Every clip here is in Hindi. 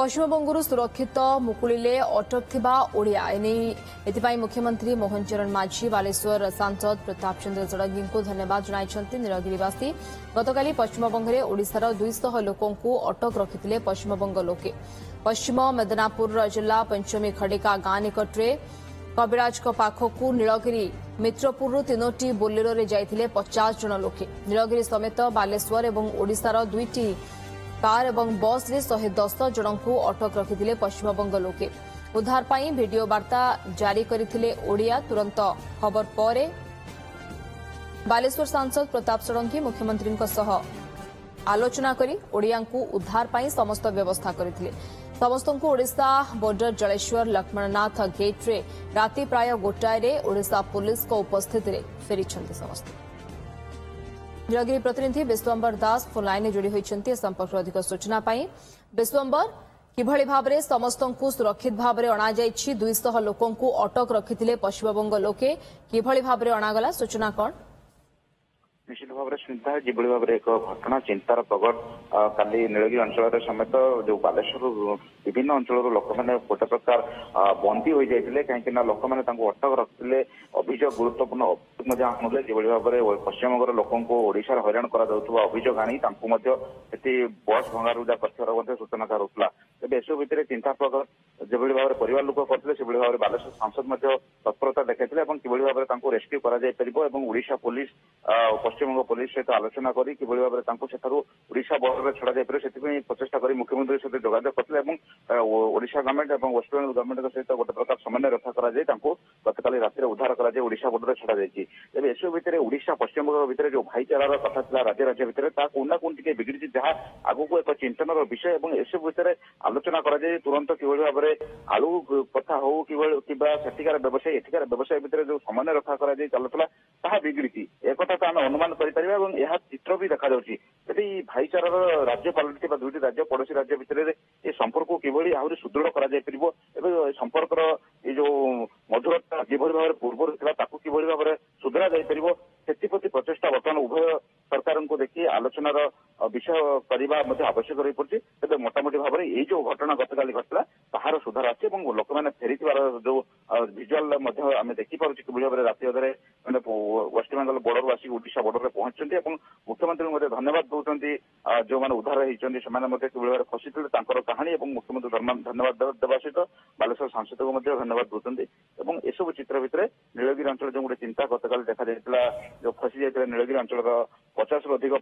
पश्चिमबंगरू सुरक्षित मुकुलिले अटक ओडिया एने मुख्यमंत्री मोहन चरण माझी बालेश्वर सांसद प्रताप चंद्र षडंगी को धन्यवाद जणाइछन्ति नीलगिरीवासी। गतकाली पश्चिमबंग में ओडिशार 200 लोकंकु अटक रखिथिले पश्चिमबंग लोके। पश्चिम मेदनापुर जिला पंचमी खडिका गां निकटरे कविराज पाखकु नीलगिरी मित्रपुर 3टी बोलेरो रे जाइथिले 50 जन लोके। नीलगिरी समेत बालेश्वर और ओडिशार 2टी कार एवं बस रे 110 जन को अटक रखिथिले पश्चिमबंग लोके। उद्धार पाई वीडियो वार्ता जारी करथिले ओडिया। तुरंत खबर पर बालेश्वर सांसद प्रताप षडंगी मुख्यमंत्री आलोचना करी ओडिया को उद्धार पाई समस्त व्यवस्था करथिले। समस्त को ओडिशा बॉर्डर जलेश्वर लक्ष्मणनाथ गेट रे राति प्राय 1टाय रे ओडिशा पुलिस को उपस्थिति रे फेरिछन्ति समस्त। नीलगिरी प्रतिनिधि विश्वम्बर दास फोन लाइन जोड़ी होती संपर्क अधिक सूचना पाई। विश्वम्बर किभली भाव में समस्त को सुरक्षित भाव में अणा 200 लोकों को अटक रखिथिले पश्चिमबंग लोके किभली भाव में अणागला सूचना कौन? निश्चित भाव में चिंता है जिभली भाव में एक घटना चिंतार प्रगट काली नीलगिरी अंचल समेत जो बालेश्वर विभिन्न अंचल लोक मैंने गोटे प्रकार बंदी हो जाते कहीं लोक मैंने अटक रखते अभियोग गुरुत्वपूर्ण अभियोग जो भाव में पश्चिमबंग लोकों को ओडिशार हैरान करा अभियोग आनी बस भंगारुजा कर सूचना करुला। तेज एसबू भितर चिंता प्रकट जो भाव में परिवार लोक करते से भाव में बालेश्वर सांसद तत्परता देखते किभली भाव में रेस्क्यू करा पुलिस पश्चिमबंग पुलिस सहित आलोचना करी किभली भाव में ओडिशा बॉर्डर में छड़ा जाए से प्रचेषा कर मुख्यमंत्री सहित जोगाजोग करते ओडिशा गवर्नमेंट और वेस्ट बेंगल गवर्नमेंट सहित गोटे प्रकार समन्वय रक्षा गतकाली राति उद्धार कर ओडिशा बॉर्डर छड़ा जाए। तेज एसबू भितर ओडिशा पश्चिमबंग भितर जो भाईचारार कथा था राज्य राज्य भितर कोना कोन टिके बिगड़ी जहाँ आगक एक चिंतन विषय और एसबू भितर आलोचना कर तुरंत किभली भाव में आलू कथा हो सेठिकार व्यवसायी एठिकार व्यवसाय भितर जो समन्वय रक्षा चलुला ताहा बिगड़ी एक तो आम अनुमान कर चित्र भी देखा यदि भाईचारार राज्य पलटि दुईटी राज्य पड़ोशी राज्य भितर ये संपर्क को किभली आहरी सुदृढ़ कर संपर्क ये जो मधुरता जिभली भाव में पूर्व किभली भाव में सुधरा जापर से प्रचेषा बर्तमान उभय सरकार को देखिए आलोचनार विषय करने आवश्यक रही पड़ी। तेज मोटामोटी भाव में ये जो घटना गतकाली घटला ताहार सुधार आसी लोक मैंने फेरी जो भिजुआल आम देखिपुर कि भाव में राति अधे वेस्ट बेंगल बॉर्डर आसिक ओडिशा बॉर्डर में पहुंचते मुख्यमंत्री धन्यवाद दौरान जो मैंने उद्धार होती कि भाव फसी कहानी और मुख्यमंत्री धन्यवाद देवा सहित बालेश्वर सांसद को धन्यवाद दौरान एसबू चित्र भितर नीलगिरी अंचल जो गोटे चिंता गतकाली देखा जाता जो फसी जाते नीलगिरी अंचल 50 ରୁ ଅଧିକ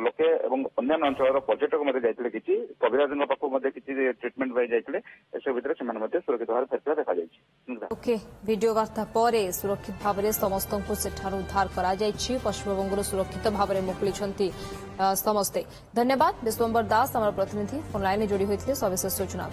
लोके और अन्य अंचल पर्यटक जाते कि कविराज पाखक किसी ट्रिटमेंट पाई जाते एसबू भितर सुरक्षित भाव फेरता देखा। ओके वीडियो वार्ता पर सुरक्षित भाव में समस्त को सेठार उद्धार करा पश्चिमबंग सुरक्षित भाव में मुकुली समस्ते। धन्यवाद विश्वम्बर दास आम प्रतिनिधि फोन लाइन जोड़ी होते सविशेष सूचना।